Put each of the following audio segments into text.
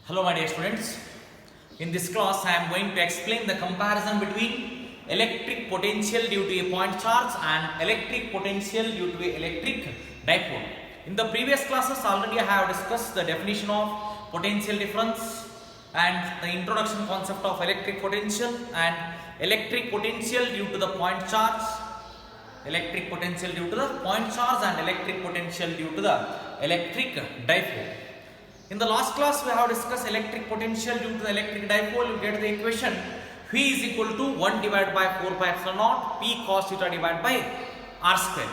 Hello my dear students, in this class I am going to explain the comparison between electric potential due to a point charge and electric potential due to a electric dipole. In the previous classes already I have discussed the definition of potential difference and the introduction concept of electric potential and electric potential due to the point charge, electric potential due to the point charge and electric potential due to the electric dipole. In the last class we have discussed electric potential due to the electric dipole. You get the equation V is equal to 1 divided by 4 pi epsilon naught P cos theta divided by R square.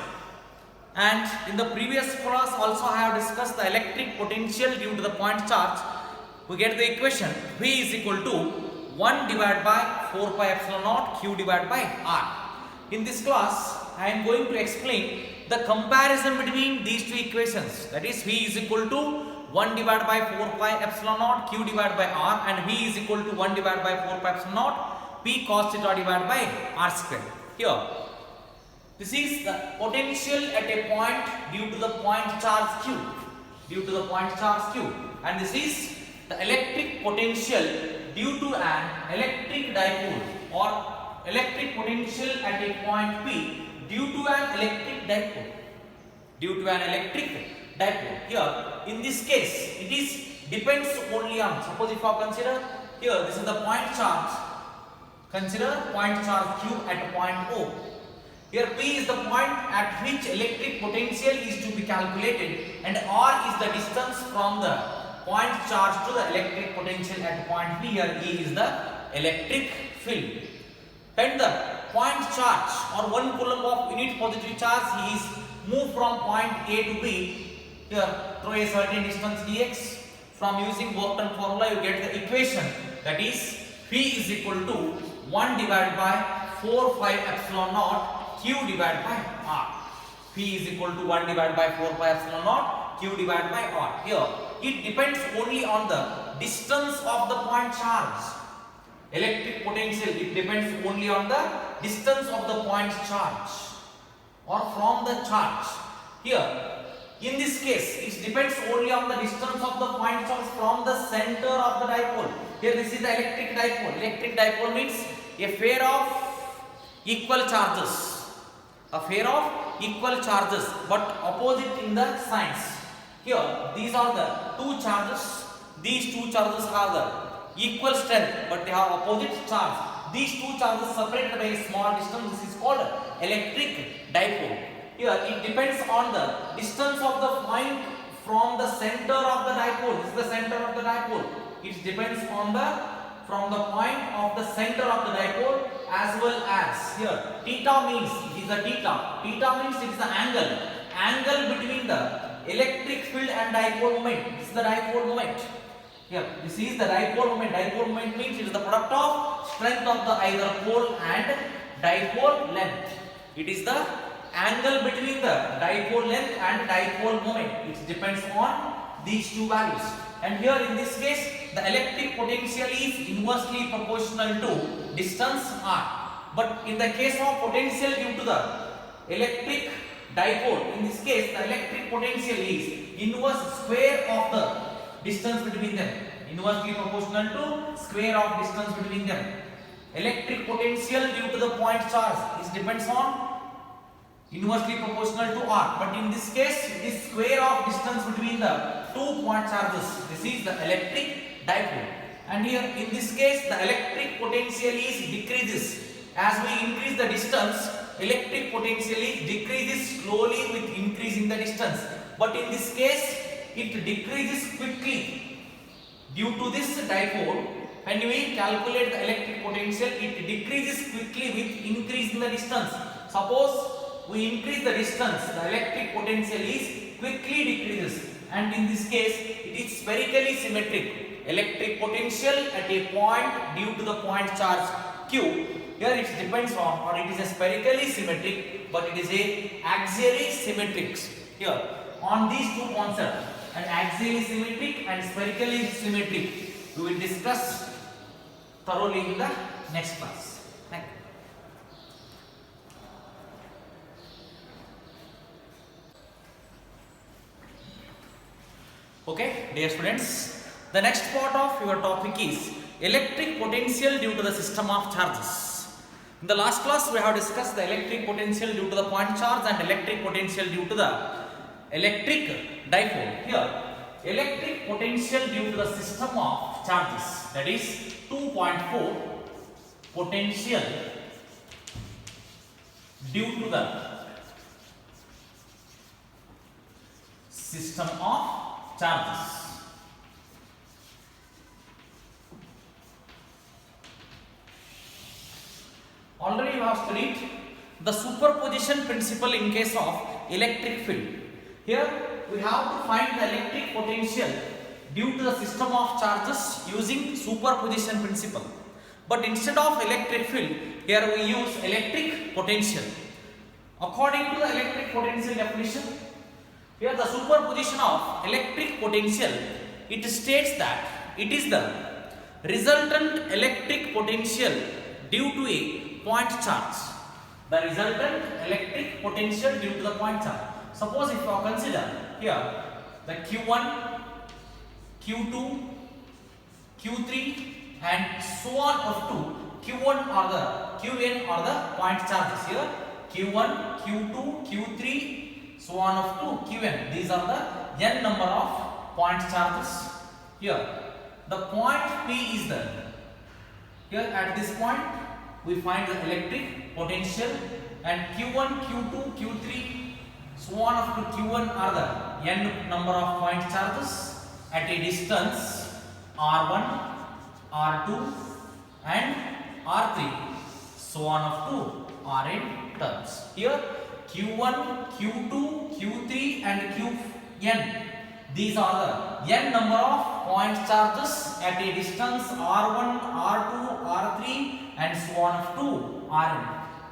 And in the previous class also I have discussed the electric potential due to the point charge. We get the equation V is equal to 1 divided by 4 pi epsilon naught Q divided by R. In this class I am going to explain the comparison between these two equations, that is V is equal to 1 divided by 4 pi epsilon naught Q divided by R and V is equal to 1 divided by 4 pi epsilon naught P cos theta divided by R square. Here, this is the potential at a point due to the point charge Q, and this is the electric potential due to an electric dipole or electric potential at a point P due to an electric dipole. Here, in this case, it is depends only on, suppose if I consider here, this is the point charge. Consider point charge Q at point O. Here P is the point at which electric potential is to be calculated, and R is the distance from the point charge to the electric potential at point P. Here E is the electric field. When the point charge or 1 coulomb of unit positive charge is moved from point A to B, here through a certain distance dx, from using work done formula you get the equation, that is V is equal to 1 divided by 4 pi epsilon naught Q divided by R. V is equal to 1 divided by 4 pi epsilon naught Q divided by R. Here it depends only on the distance of the point charge. Electric potential, it depends only on the distance of the point charge or from the charge. Here in this case, it depends only on the distance of the point charge from the center of the dipole. Here this is the electric dipole. Electric dipole means a pair of equal charges. But opposite in the signs. Here these are the two charges. These two charges have the equal strength but they have opposite charge. These two charges separated by a small distance. This is called electric dipole. Here it depends on the distance of the point from the center of the dipole. This is the center of the dipole. It depends on from the point of the center of the dipole, as well as here theta means it is the theta. Theta means it is the angle between the electric field and dipole moment. This is the dipole moment. Here this is the dipole moment. Dipole moment means it is the product of strength of the either pole and dipole length. It is the angle between the dipole length and dipole moment. It depends on these two values. And here in this case, the electric potential is inversely proportional to distance r. But in the case of potential due to the electric dipole, in this case the electric potential is inverse square of the distance between them. Inversely proportional to square of distance between them. Electric potential due to the point charge is depends on inversely proportional to R, but in this case it is square of distance between the two point charges. This is the electric dipole, and here in this case the electric potential is decreases as we increase the distance. Electric potential is decreases slowly with increasing the distance, but in this case it decreases quickly. Due to this dipole, when we calculate the electric potential, it decreases quickly with increasing the distance. Suppose we increase the distance, the electric potential is quickly decreases, and in this case it is spherically symmetric. Electric potential at a point due to the point charge Q, here it depends on, or it is a spherically symmetric, but it is a axially symmetric. Here on these two concepts, an axially symmetric and spherically symmetric, we will discuss thoroughly in the next class. Thank you. Okay, dear students, The next part of your topic is electric potential due to the system of charges. In the last class we have discussed the electric potential due to the point charge and electric potential due to the electric dipole. Here, electric potential due to the system of charges, that is 2.4 potential due to the system of charges. Already you have studied the superposition principle in case of electric field. Here we have to find the electric potential due to the system of charges using superposition principle. But instead of electric field, here we use electric potential. According to the electric potential definition, here the superposition of electric potential, it states that it is the resultant electric potential due to a point charge. The resultant electric potential due to the point charge. Suppose if you consider here the Q1, Q2, Q3 and so on up to Q1 or the Qn or the point charges. Here Q1, Q2, Q3 so on up to Qn. These are the n number of point charges. Here the point P is the, here at this point we find the electric potential, and Q1, Q2, Q3 so on up to Q1 are the n number of point charges at a distance R1, R2 and R3 so on up to Rn turns. Here Q1, Q2, Q3 and Qn, these are the n number of point charges at a distance R1, R2, R3 and so on up to Rn.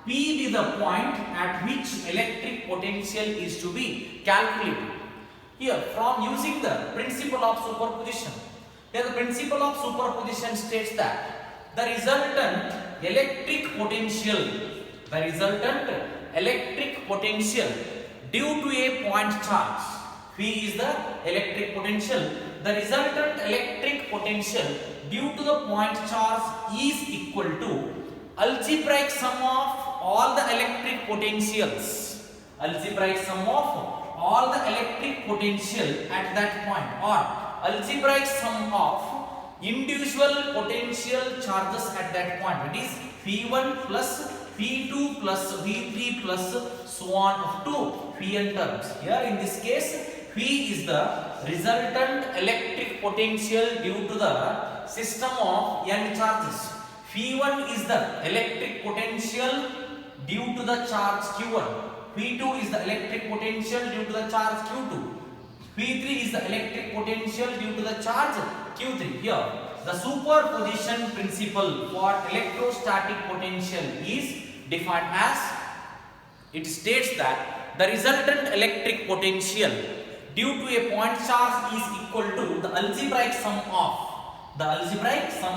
P is the point at which electric potential is to be calculated. Here from using the principle of superposition, here the principle of superposition states that the resultant electric potential, due to a point charge, P is the electric potential, the resultant electric potential due to the point charge is equal to algebraic sum of all the electric potentials, algebraic sum of all the electric potential at that point, or algebraic sum of individual potential charges at that point, that is P1 plus P2 plus V3 plus so on up to Pn terms. Here in this case P is the resultant electric potential due to the system of n charges. P1 is the electric potential due to the charge Q1. P2 is the electric potential due to the charge Q2. P3 is the electric potential due to the charge Q3. Here, the superposition principle for electrostatic potential is defined as, it states that the resultant electric potential due to a point charge is equal to the algebraic sum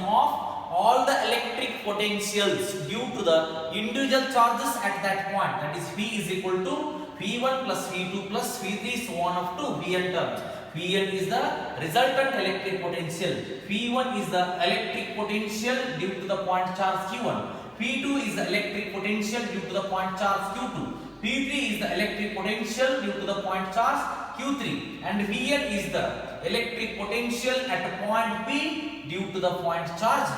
of all the electric potentials due to the individual charges at that point, that is P is equal to P1 plus P2 plus P3 so on up to Pn terms. Pn is the resultant electric potential, P1 is the electric potential due to the point charge Q1, P2 is the electric potential due to the point charge Q2, P3 is the electric potential due to the point charge Q3, and Vn is the electric potential at point P due to the point charge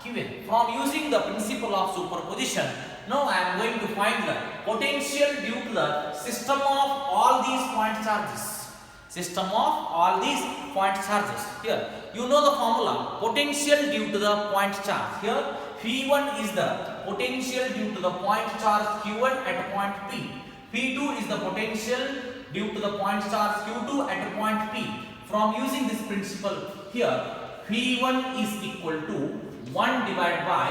Qn. From using the principle of superposition, now I am going to find the potential due to the system of all these point charges. Here, you know the formula, potential due to the point charge. Here, P1 is the potential due to the point charge Q1 at point P. P2 is the potential due to the point charge Q2 at point P. From using this principle, here, P1 is equal to 1 divided by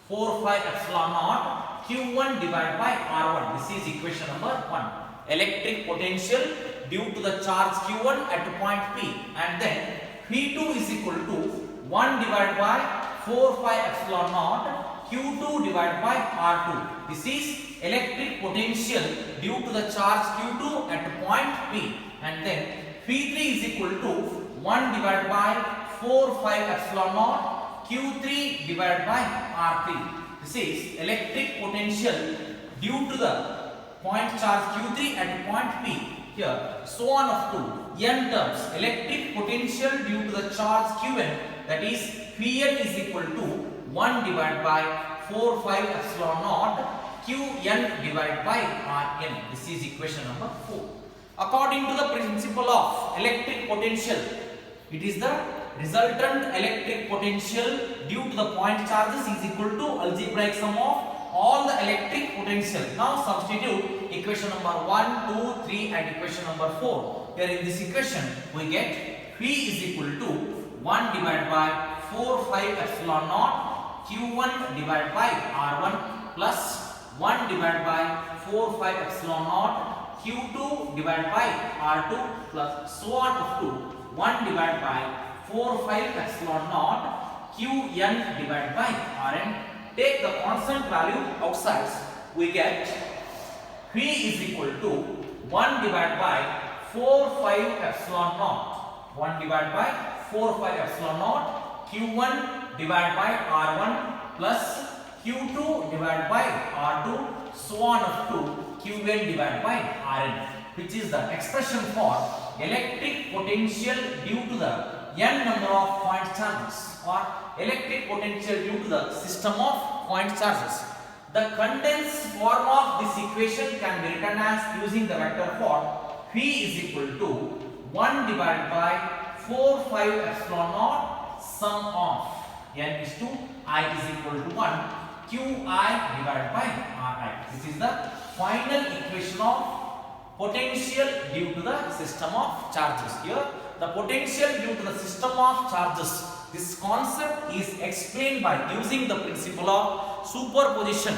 4 pi epsilon naught Q1 divided by R1. This is equation number 1. Electric potential due to the charge Q1 at point P, and then P2 is equal to 1 divided by 4 pi epsilon naught Q2 divided by R2. This is electric potential due to the charge Q2 at point P, and then P3 is equal to 1 divided by 4 5 epsilon naught Q3 divided by R3. This is electric potential due to the point charge Q3 at point P. Here, so on up to n terms. Electric potential due to the charge Qn, that is Pn is equal to 1 divided by 4 5 epsilon naught Qn divided by Rn. This is equation number 4. According to the principle of electric potential, it is the resultant electric potential due to the point charges is equal to algebraic sum of all the electric potential. Now substitute equation number 1, 2, 3 and equation number 4. Here in this equation we get P is equal to 1 divided by 4 5 epsilon naught Q1 divided by R1 plus 1 divided by 4 5 epsilon naught Q2 divided by R2 plus so on up to 1 divided by 4 5 epsilon naught Qn divided by Rn. Take the constant value outside. We get P is equal to 1 divided by 4 5 epsilon naught. 1 divided by 4 5 epsilon naught Q1 divided by R1 plus Q2 divided by R2 so on up to Qn divided by Rn, which is the expression for electric potential due to the n number of point charges or electric potential due to the system of point charges. The condensed form of this equation can be written as using the vector form P is equal to 1 divided by 4 5 epsilon naught sum of n is to I is equal to 1 Qi divided by Ri. This is the final equation of potential due to the system of charges. Here the potential due to the system of charges, this concept is explained by using the principle of superposition.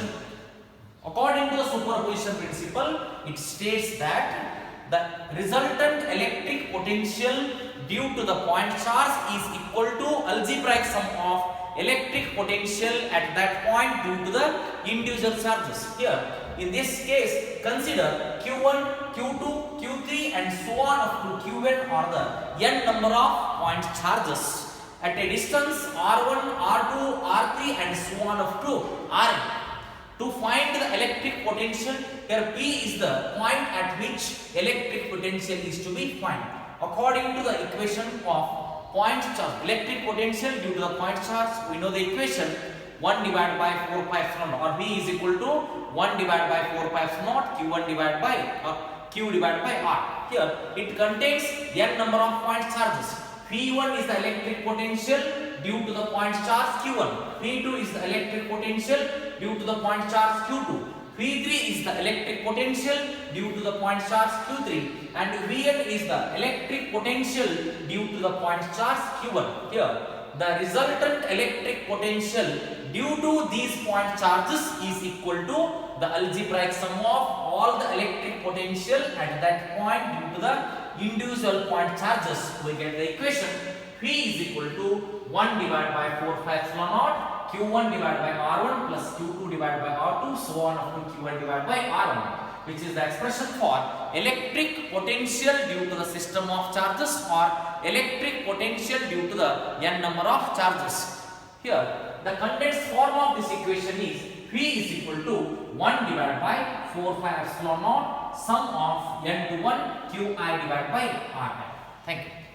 According to the superposition principle, it states that the resultant electric potential due to the point charge is equal to algebraic sum of electric potential at that point due to the individual charges. Here in this case, consider Q1, Q2, Q3 and so on up to Qn are the n number of point charges at a distance R1, R2, R3 and so on up to Rn. To find the electric potential, here P is the point at which electric potential is to be found. According to the equation of point charge, electric potential due to the point charge, we know the equation 1 divided by 4 pi epsilon naught, or V is equal to 1 divided by 4 pi epsilon naught Q1 divided by Q divided by R. Here it contains n number of point charges. P1 is the electric potential due to the point charge Q1. P2 is the electric potential due to the point charge Q2. P3 is the electric potential due to the point charge Q3 and Vn is the electric potential due to the point charge Q1. Here the resultant electric potential due to these point charges is equal to the algebraic sum of all the electric potential at that point due to the individual point charges. We get the equation P is equal to 1 divided by 4 5 epsilon naught Q1 divided by R1 plus Q2 divided by R2 so on up to Qn divided by R1, which is the expression for electric potential due to the system of charges or electric potential due to the n number of charges. Here the condensed form of this equation is P is equal to 1 divided by 4 5 epsilon naught sum of n to 1 Qi divided by Ri. Thank you.